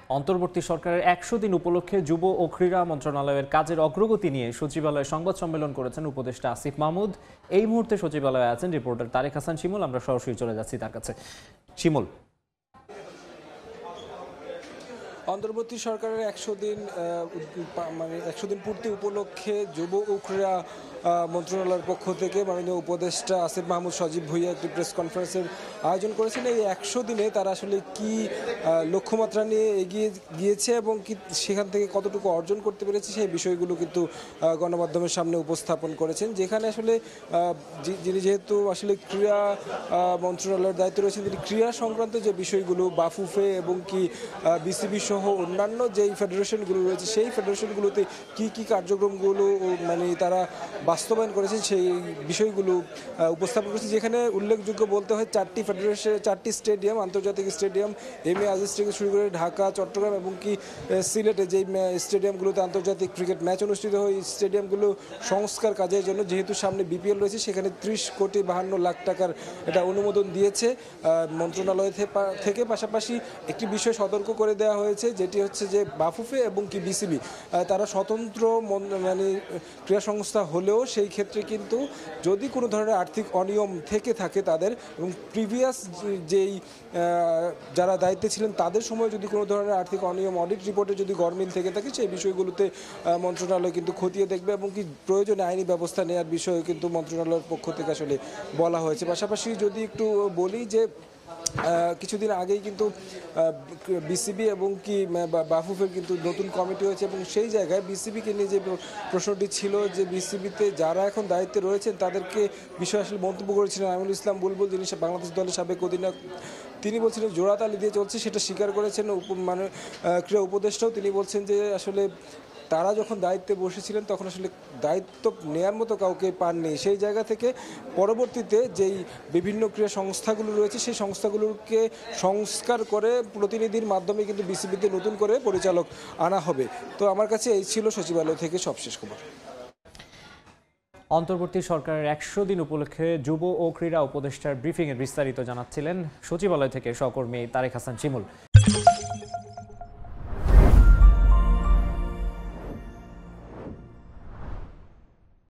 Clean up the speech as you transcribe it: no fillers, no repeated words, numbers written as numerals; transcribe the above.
অন্তর্বর্তী সরকারের ১০০ দিন উপলক্ষে যুব ও ক্রীড়া মন্ত্রণালয়ের কাজের অগ্রগতি নিয়ে সচিবালয়ে সংবাদ সম্মেলন করেছেন উপদেষ্টা আসিফ মাহমুদ। এই মুহূর্তে সচিবালয়ে আছেন রিপোর্টার তারেক হাসান শিমুল। আমরা সরাসরি চলে যাচ্ছি তার কাছে। শিমুল, অন্তর্বর্তী সরকারের ১০০ দিন মানে ১০০ দিন পূর্তি উপলক্ষে যুব ও ক্রীড়া মন্ত্রণালয়ের পক্ষ থেকে মাননীয় উপদেষ্টা আসিফ মাহমুদ সজীব ভুঁইয়া একটি প্রেস কনফারেন্সের আয়োজন করেছেন। এই ১০০ দিনে তারা আসলে কি লক্ষ্যমাত্রা নিয়ে এগিয়ে গিয়েছে এবং কি সেখান থেকে কতটুকু অর্জন করতে পেরেছে সেই বিষয়গুলো কিন্তু গণমাধ্যমের সামনে উপস্থাপন করেছেন। যেখানে আসলে যিনি যেহেতু আসলে ক্রীড়া মন্ত্রণালয়ের দায়িত্ব রয়েছেন, তিনি ক্রীড়া সংক্রান্ত যে বিষয়গুলো বাফুফে এবং কি বিসিবি সহ অন্যান্য যেই ফেডারেশনগুলো রয়েছে সেই ফেডারেশনগুলোতে কি কি কার্যক্রমগুলো মানে তারা বাস্তবায়ন করেছেন সেই বিষয়গুলো উপস্থাপন করেছে। যেখানে উল্লেখযোগ্য বলতে হয় 4টি ফেডারেশন, 4টি স্টেডিয়াম, আন্তর্জাতিক স্টেডিয়াম এম এ আজিজ থেকে শুরু করে ঢাকা, চট্টগ্রাম এবং কি সিলেটে যেই স্টেডিয়ামগুলোতে আন্তর্জাতিক ক্রিকেট ম্যাচ অনুষ্ঠিত হয়, এই স্টেডিয়ামগুলো সংস্কার কাজের জন্য যেহেতু সামনে বিপিএল রয়েছে সেখানে 30,52,00,000 টাকার এটা অনুমোদন দিয়েছে মন্ত্রণালয় থেকে। পাশাপাশি একটি বিষয় সতর্ক করে দেওয়া হয়েছে, যেটি হচ্ছে যে বাফুফে এবং কি বিসিবি তারা স্বতন্ত্র মানে ক্রীড়া সংস্থা হলেও সেই ক্ষেত্রে কিন্তু যদি কোনো ধরনের আর্থিক অনিয়ম থেকে থাকে তাদের এবং প্রিভিয়াস যেই যারা দায়িত্বে ছিলেন তাদের সময় যদি কোনো ধরনের আর্থিক অনিয়ম অডিট রিপোর্টে যদি গরমিল থেকে থাকে সেই বিষয়গুলোতে মন্ত্রণালয় কিন্তু খতিয়ে দেখবে এবং কি প্রয়োজনে আইনি ব্যবস্থা নেওয়ার বিষয়ে কিন্তু মন্ত্রণালয়ের পক্ষ থেকে আসলে বলা হয়েছে। পাশাপাশি যদি একটু বলি যে কিছুদিন আগেই কিন্তু বিসিবি এবং কি বাফুফের কিন্তু নতুন কমিটি হয়েছে এবং সেই জায়গায় বিসিবিকে নিয়ে যে প্রশ্নটি ছিল যে বিসিবিতে যারা এখন দায়িত্বে রয়েছেন তাদেরকে বিষয়ে আসলে মন্তব্য করেছিলেন আমিনুল ইসলাম বুলবুল, যিনি বাংলাদেশ দলের সাবেক অধিনায়ক। তিনি বলছিলেন জোড়াতালি দিয়ে চলছে, সেটা স্বীকার করেছেন মানে ক্রীড়া উপদেষ্টাও। তিনি বলছেন যে আসলে তারা যখন দায়িত্বে বসেছিলেন তখন আসলে দায়িত্ব নেয়ার মতো কাউকে পাননি। সেই জায়গা থেকে পরবর্তীতে যেই বিভিন্ন ক্রীড়া সংস্থাগুলো রয়েছে সেই সংস্থাগুলোকে সংস্কার করে প্রতিনিধির মাধ্যমে কিন্তু বিসিবিতে নতুন করে পরিচালক আনা হবে। তো আমার কাছে এই ছিল সচিবালয় থেকে সবশেষ খবর। অন্তর্বর্তী সরকারের ১০০ দিন উপলক্ষে যুব ও ক্রীড়া উপদেষ্টার ব্রিফিংয়ের বিস্তারিত জানাচ্ছিলেন সচিবালয় থেকে সহকর্মী তারেক হাসান শিমুল।